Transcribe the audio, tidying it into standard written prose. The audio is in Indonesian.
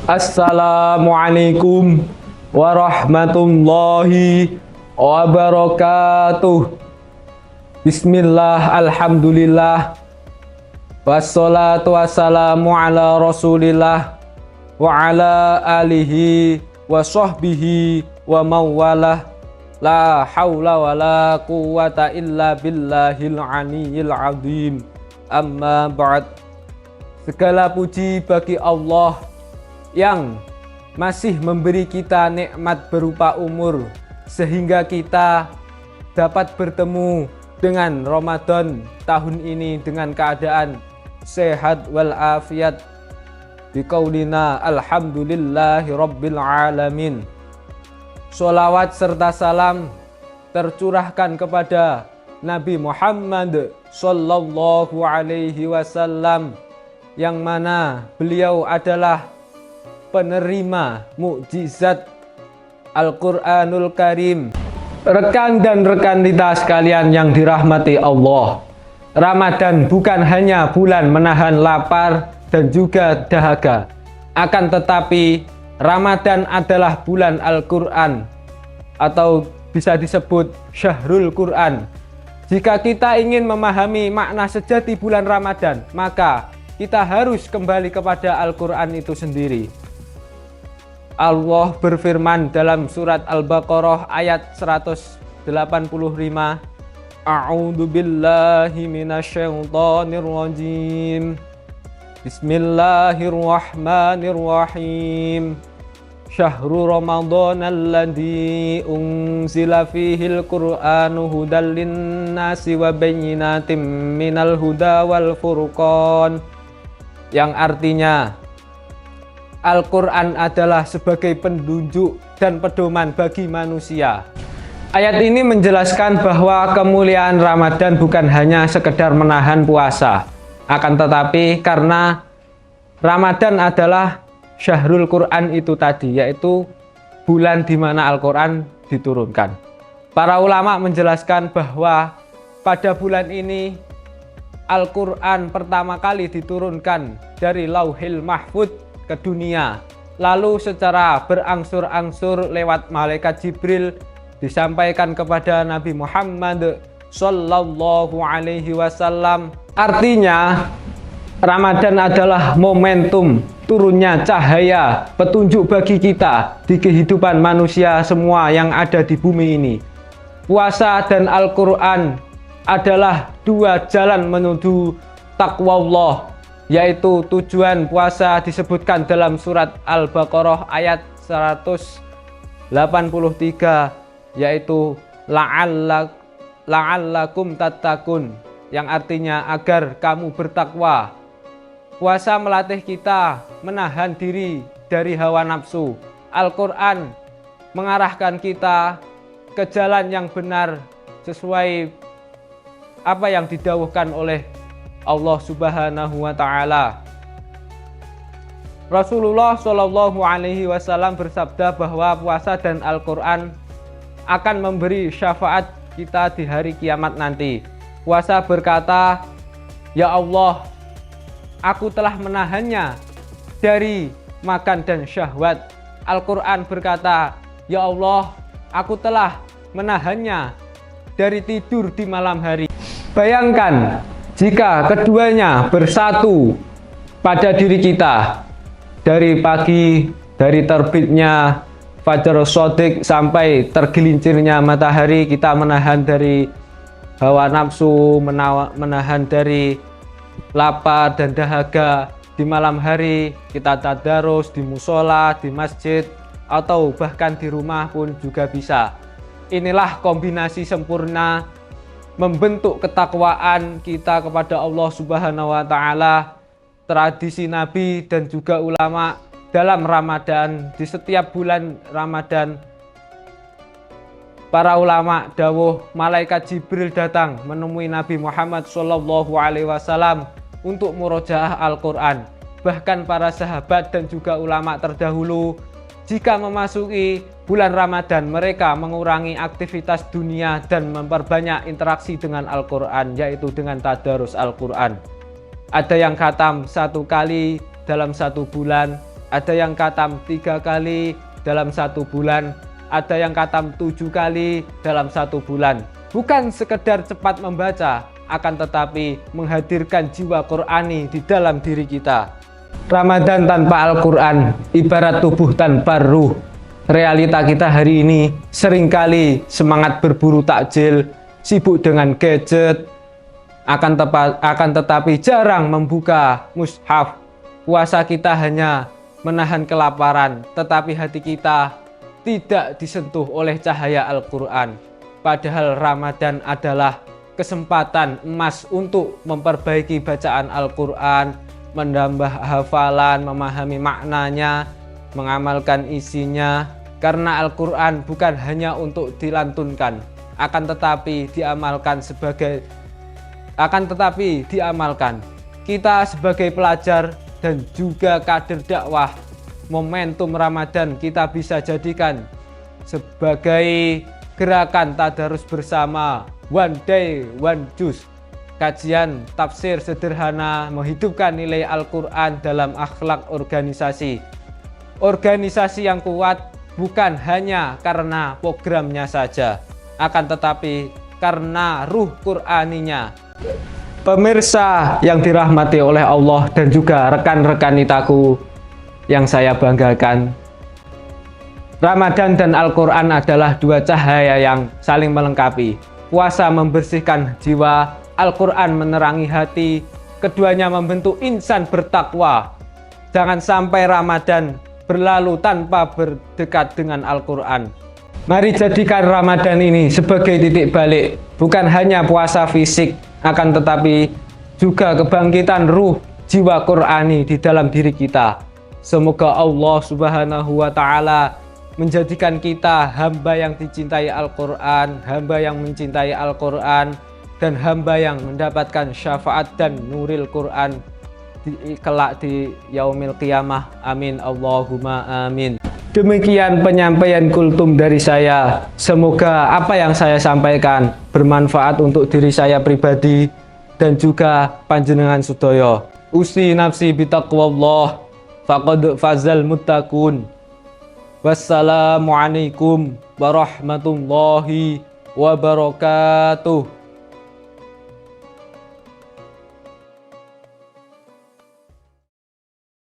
Assalamualaikum warahmatullahi wabarakatuh. Bismillah, alhamdulillah, wassalatu wassalamu ala rasulillah wa ala alihi wa sahbihi wa mawalah. La hawla wa la quwata illa billahil aliyyil azim. Amma ba'd. Segala puji bagi Allah yang masih memberi kita nikmat berupa umur sehingga kita dapat bertemu dengan Ramadan tahun ini dengan keadaan sehat walafiat. Biqaulina alhamdulillahi rabbil alamin. Sholawat serta salam tercurahkan kepada Nabi Muhammad sallallahu alaihi wasallam, yang mana beliau adalah penerima mukjizat Al-Quranul Karim. Rekan dan rekanita sekalian yang dirahmati Allah, Ramadan bukan hanya bulan menahan lapar dan juga dahaga, akan tetapi Ramadan adalah bulan Al-Quran atau bisa disebut Syahrul Quran. Jika kita ingin memahami makna sejati bulan Ramadan, maka kita harus kembali kepada Al-Quran itu sendiri. Allah berfirman dalam surat Al-Baqarah ayat 185, A'udzu billahi minasyaitonir rajim. Bismillahirrahmanirrahim. Syahrul Ramadan alladzi unzila fihil Qur'anu hudal linnasi wa bayyinatin minal huda wal furqan. Yang artinya Al-Quran adalah sebagai penunjuk dan pedoman bagi manusia. Ayat ini menjelaskan bahwa kemuliaan Ramadan bukan hanya sekedar menahan puasa, akan tetapi karena Ramadan adalah Syahrul Quran itu tadi, yaitu bulan di mana Al-Quran diturunkan. Para ulama menjelaskan bahwa pada bulan ini Al-Quran pertama kali diturunkan dari Lauhil Mahfudz ke dunia, lalu secara berangsur-angsur lewat malaikat Jibril disampaikan kepada Nabi Muhammad sallallahu alaihi wasallam. Artinya Ramadan adalah momentum turunnya cahaya petunjuk bagi kita di kehidupan manusia semua yang ada di bumi ini. Puasa dan Al-Quran adalah dua jalan menuju takwa Allah, yaitu tujuan puasa disebutkan dalam surat Al-Baqarah ayat 183, yaitu la'allakum tattaqun, yang artinya agar kamu bertakwa. Puasa melatih kita menahan diri dari hawa nafsu. Al-Quran mengarahkan kita ke jalan yang benar sesuai apa yang didhawuhkan oleh Allah Subhanahu wa Ta'ala. Rasulullah Shallallahu Alaihi Wasallam bersabda bahwa puasa dan Al-Quran akan memberi syafaat kita di hari kiamat nanti. Puasa berkata, "Ya Allah, aku telah menahannya dari makan dan syahwat." Al-Quran berkata, "Ya Allah, aku telah menahannya dari tidur di malam hari." Bayangkan jika keduanya bersatu pada diri kita, dari pagi, dari terbitnya Fajar Shadiq sampai tergelincirnya matahari, kita menahan dari hawa nafsu, menahan dari lapar dan dahaga. Di malam hari kita tadarus di musola, di masjid, atau bahkan di rumah pun juga bisa. Inilah kombinasi sempurna membentuk ketakwaan kita kepada Allah Subhanahu wa Ta'ala. Tradisi Nabi dan juga ulama dalam Ramadan, di setiap bulan Ramadan, para ulama dawuh malaikat Jibril datang menemui Nabi Muhammad sallallahu alaihi wasallam untuk murojaah Al-Quran. Bahkan para sahabat dan juga ulama terdahulu, jika memasuki bulan Ramadan, mereka mengurangi aktivitas dunia dan memperbanyak interaksi dengan Al-Quran, yaitu dengan tadarus Al-Quran. Ada yang khatam 1 kali dalam 1 bulan, ada yang khatam 3 kali dalam 1 bulan, ada yang khatam 7 kali dalam 1 bulan. Bukan sekedar cepat membaca, akan tetapi menghadirkan jiwa Qur'ani di dalam diri kita. Ramadan tanpa Al-Quran ibarat tubuh tanpa ruh. Realita kita hari ini seringkali semangat berburu takjil, sibuk dengan gadget, akan tetapi jarang membuka mushaf. Puasa kita hanya menahan kelaparan, tetapi hati kita tidak disentuh oleh cahaya Al-Quran. Padahal Ramadan adalah kesempatan emas untuk memperbaiki bacaan Al-Quran, menambah hafalan, memahami maknanya, mengamalkan isinya. Karena Al-Quran bukan hanya untuk dilantunkan, akan tetapi diamalkan. Kita sebagai pelajar dan juga kader dakwah, momentum Ramadan kita bisa jadikan sebagai gerakan tadarus bersama, one day one juz, kajian tafsir sederhana menghidupkan nilai Al-Quran dalam akhlak organisasi. Organisasi yang kuat bukan hanya karena programnya saja, akan tetapi karena ruh Qur'aninya. Pemirsa yang dirahmati oleh Allah dan juga rekan-rekan Itaku yang saya banggakan, Ramadan dan Al-Quran adalah dua cahaya yang saling melengkapi. Puasa membersihkan jiwa, Al-Quran menerangi hati, keduanya membentuk insan bertakwa. Jangan sampai Ramadan berlalu tanpa berdekat dengan Al-Quran. Mari jadikan Ramadan ini sebagai titik balik, bukan hanya puasa fisik, akan tetapi juga kebangkitan ruh jiwa Qur'ani di dalam diri kita. Semoga Allah Subhanahu wa Ta'ala menjadikan kita hamba yang dicintai Al-Quran, hamba yang mencintai Al-Quran, dan hamba yang mendapatkan syafaat dan nuril Quran kelak di yaumil qiyamah. Amin Allahumma amin. Demikian penyampaian kultum dari saya. Semoga apa yang saya sampaikan bermanfaat untuk diri saya pribadi dan juga panjenengan sedaya. Usi nafsi bitaqwallah faqad fazal muttaqun. Wassalamualaikum warahmatullahi wabarakatuh.